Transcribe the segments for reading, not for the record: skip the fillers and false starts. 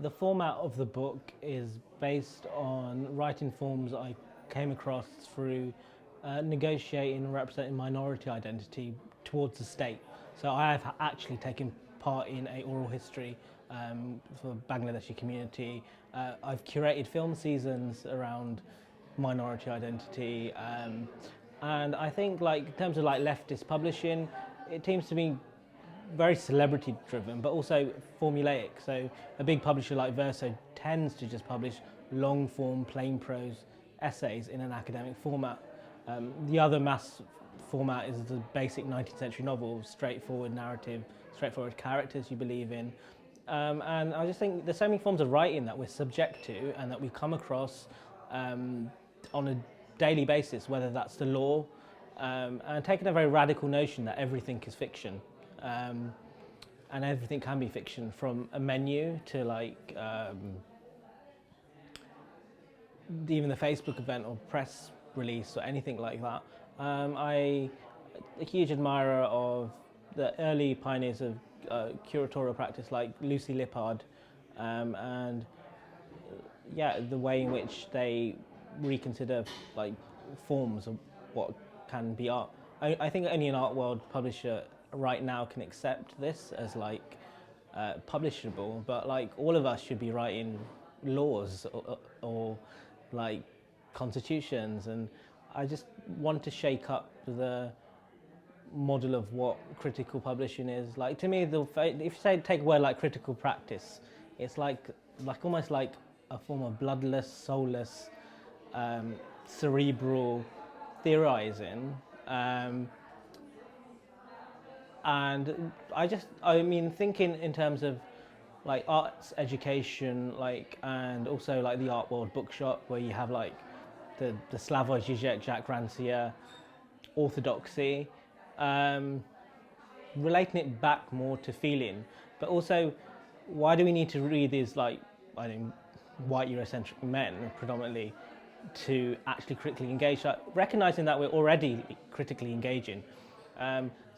The format of the book is based on writing forms I came across through negotiating and representing minority identity towards the state. So I have actually taken part in a oral history for Bangladeshi community. I've curated film seasons around minority identity, and I think, like, in terms of like leftist publishing, it seems to be very celebrity driven, but also formulaic. So a big publisher like Verso tends to just publish long form, plain prose essays in an academic format. The other mass format is the basic 19th century novel, straightforward narrative, straightforward characters you believe in. And I just think there's so many forms of writing that we're subject to and that we come across on a daily basis, whether that's the law, and taking a very radical notion that everything is fiction. And everything can be fiction, from a menu to like even the Facebook event or press release or anything like that. I'm a huge admirer of the early pioneers of curatorial practice like Lucy Lippard, and yeah, the way in which they reconsider like forms of what can be art. I think only an art world publisher right now can accept this as like publishable, but like all of us should be writing laws or like constitutions, and I just want to shake up the model of what critical publishing is. Like, to me, if you say take a word like critical practice, it's like almost like a form of bloodless, soulless, cerebral theorizing. And I mean, thinking in terms of like arts education, like, and also like the Art World Bookshop, where you have like the Slavoj Žižek, Jacques Rancière, orthodoxy, relating it back more to feeling, but also why do we need to read these like, I think, white Eurocentric men predominantly to actually critically engage, like, recognizing that we're already critically engaging.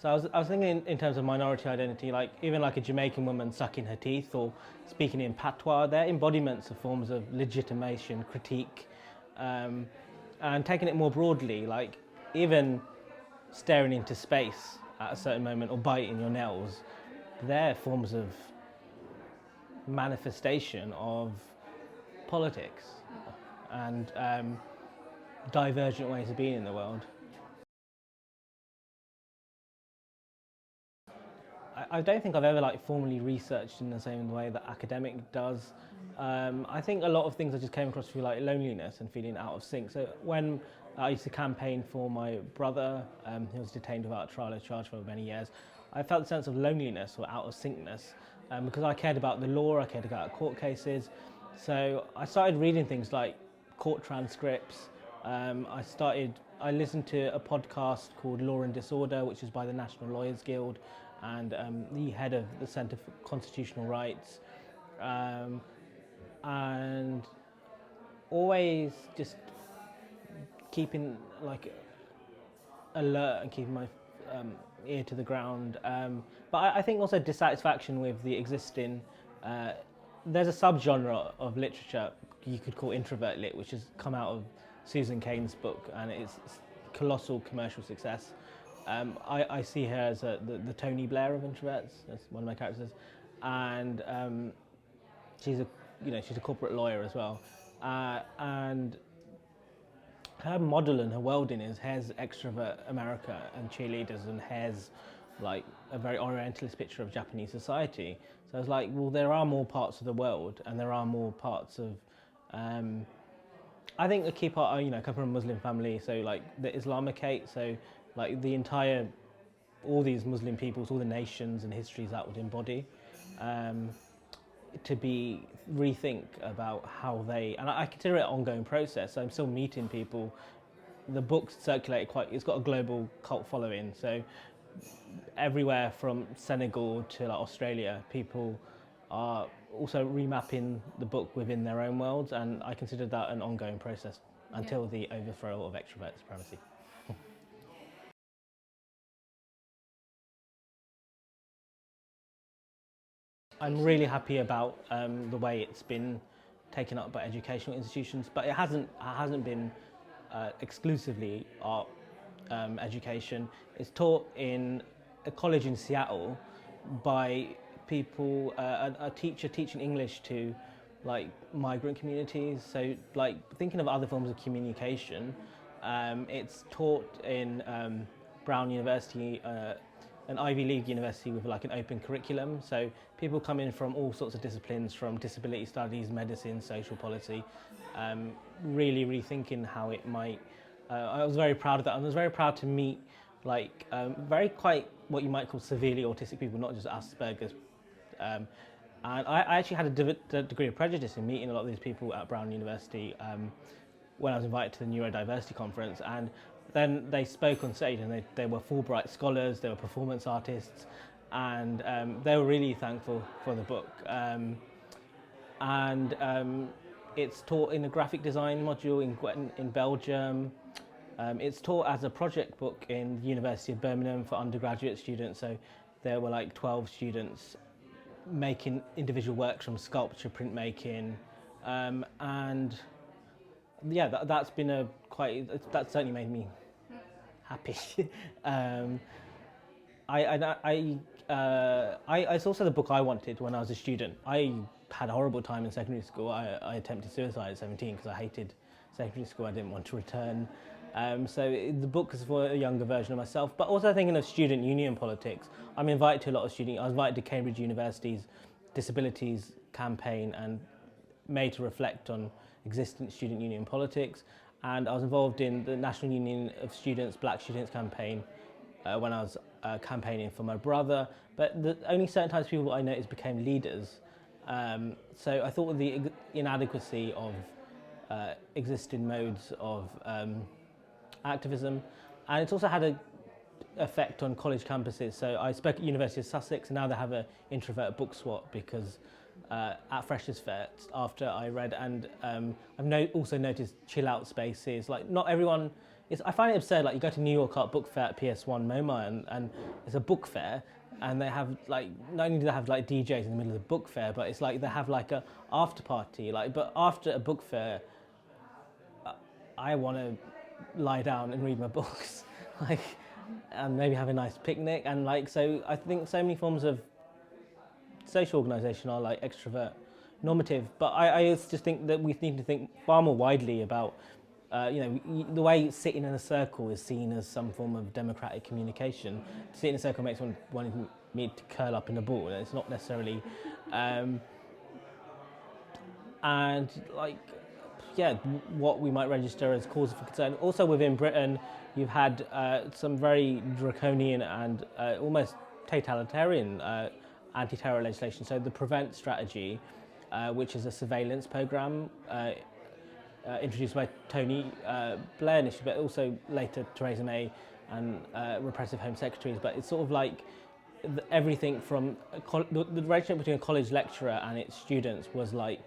So I was thinking in terms of minority identity, like even like a Jamaican woman sucking her teeth or speaking in patois, they're embodiments of forms of legitimation, critique, and taking it more broadly, like even staring into space at a certain moment or biting your nails, they're forms of manifestation of politics and divergent ways of being in the world. I don't think I've ever like formally researched in the same way that academic does. I think a lot of things I just came across through like loneliness and feeling out of sync. So when I used to campaign for my brother, who was detained without trial or charge for many years, I felt a sense of loneliness or out of syncness, because I cared about the law, I cared about court cases. So I started reading things like court transcripts. I listened to a podcast called Law and Disorder, which is by the National Lawyers Guild, and the head of the Centre for Constitutional Rights, and always just keeping like alert and keeping my ear to the ground. But I think also dissatisfaction with the existing. There's a subgenre of literature you could call introvert lit, which has come out of Susan Cain's book, and it's colossal commercial success. I see her as the Tony Blair of introverts. That's one of my characters, and she's a corporate lawyer as well, and her model and her worlding is Hare's extrovert America and cheerleaders, and Hare's like a very orientalist picture of Japanese society. So I was like, well, there are more parts of the world, and there are more parts of. I think a key part, I come from a Muslim family, so like the Islamicate, so like all these Muslim peoples, all the nations and histories that would embody, to be rethink about how they, and I consider it an ongoing process. So I'm still meeting people. The book's circulated it's got a global cult following. So everywhere from Senegal to like Australia, people are also remapping the book within their own worlds, and I consider that an ongoing process until the overthrow of extrovert supremacy. I'm really happy about the way it's been taken up by educational institutions, but it hasn't been exclusively art education. It's taught in a college in Seattle by people, a teacher teaching English to like migrant communities. So like thinking of other forms of communication, it's taught in Brown University, an Ivy League university with like an open curriculum. So people come in from all sorts of disciplines, from disability studies, medicine, social policy, really rethinking how it might. I was very proud of that. I was very proud to meet like very quite what you might call severely autistic people, not just Asperger's. And I actually had a degree of prejudice in meeting a lot of these people at Brown University when I was invited to the neurodiversity conference. And then they spoke on stage, and they were Fulbright scholars, they were performance artists, and they were really thankful for the book. It's taught in a graphic design module in Belgium. It's taught as a project book in the University of Birmingham for undergraduate students. So there were like 12 students making individual works from sculpture, printmaking, and yeah, that's been that certainly made me happy. It's also the book I wanted when I was a student. I had a horrible time in secondary school. I attempted suicide at 17 because I hated secondary school. I didn't want to return. The book is for a younger version of myself, but also thinking of student union politics. I'm invited to a lot of I was invited to Cambridge University's disabilities campaign and made to reflect on existing student union politics. And I was involved in the National Union of Students, Black Students campaign when I was campaigning for my brother. But only certain types of people I noticed became leaders. So I thought the inadequacy of existing modes of activism, and it's also had an effect on college campuses. So I spoke at University of Sussex, and now they have an introvert book swap because at Freshers' Fair, after I read, and I've also noticed chill out spaces. Like not everyone, I find it absurd, like you go to New York Art Book Fair at PS1 MoMA and it's a book fair, and they have like, not only do they have like DJs in the middle of the book fair, but it's like they have like a after party, but after a book fair, I want to lie down and read my books, and maybe have a nice picnic, and so I think so many forms of social organisation are like extrovert normative, but I just think that we need to think far more widely about the way sitting in a circle is seen as some form of democratic communication. Sitting in a circle makes one want me to curl up in a ball, and it's not necessarily what we might register as cause for concern. Also within Britain, you've had some very draconian and almost totalitarian anti-terror legislation. So the PREVENT strategy, which is a surveillance programme introduced by Tony Blair initially, but also later Theresa May and repressive Home Secretaries. But it's sort of like everything from the relationship between a college lecturer and its students was like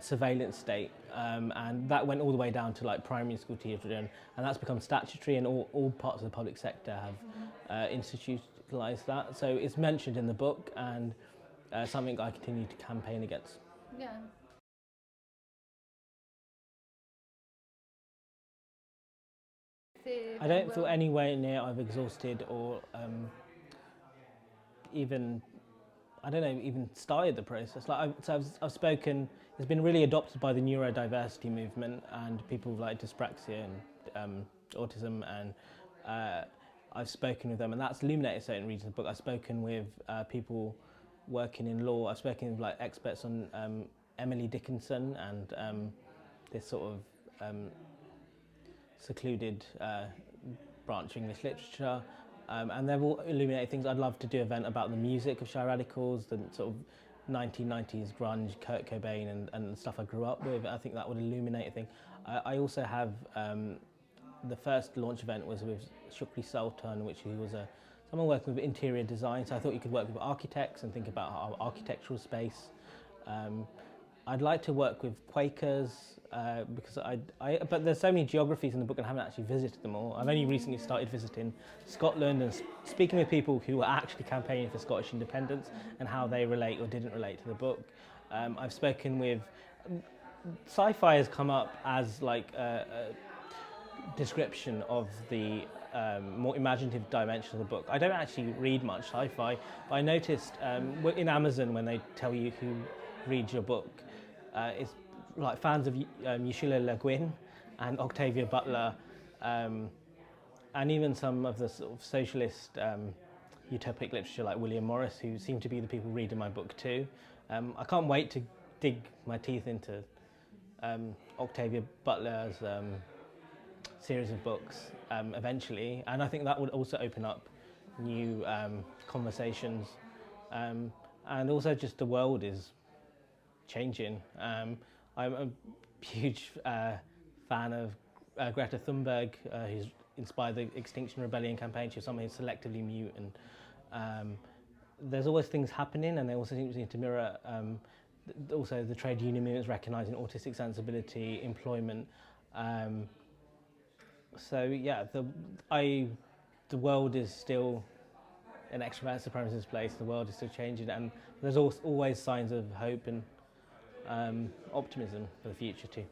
surveillance state, and that went all the way down to like primary school children, and that's become statutory, and all parts of the public sector have institutionalised that. So it's mentioned in the book, and something I continue to campaign against. Yeah. I don't feel anywhere near I've exhausted or even started the process. I've spoken. It's been really adopted by the neurodiversity movement and people with like dyspraxia and autism, and I've spoken with them, and that's illuminated certain regions of the book. I've spoken with people working in law. I've spoken with like experts on Emily Dickinson and this sort of secluded branch of English literature. And they've all illuminated things. I'd love to do an event about the music of Shy Radicals, the sort of 1990s grunge, Kurt Cobain and stuff I grew up with. I think that would illuminate a thing. I also have, the first launch event was with Shukri Sultan, which he was someone working with interior design. So I thought you could work with architects and think about our architectural space. I'd like to work with Quakers because but there's so many geographies in the book and I haven't actually visited them all. I've only recently started visiting Scotland and speaking with people who were actually campaigning for Scottish independence and how they relate or didn't relate to the book. I've spoken with, sci-fi has come up as like a description of the more imaginative dimension of the book. I don't actually read much sci-fi, but I noticed in Amazon when they tell you who reads your book, it's like fans of Shyria Law and Octavia Butler, and even some of the sort of socialist utopic literature like William Morris, who seem to be the people reading my book too. I can't wait to dig my teeth into Octavia Butler's series of books eventually, and I think that would also open up new conversations, and also just the world is changing. I'm a huge fan of Greta Thunberg, who's inspired the Extinction Rebellion campaign. She's someone who's selectively mute, and there's always things happening, and they also seem to mirror also the trade union movement is recognising autistic sensibility, employment. So yeah, the world is still an extrovert supremacist place. The world is still changing, and there's always signs of hope and optimism for the future too.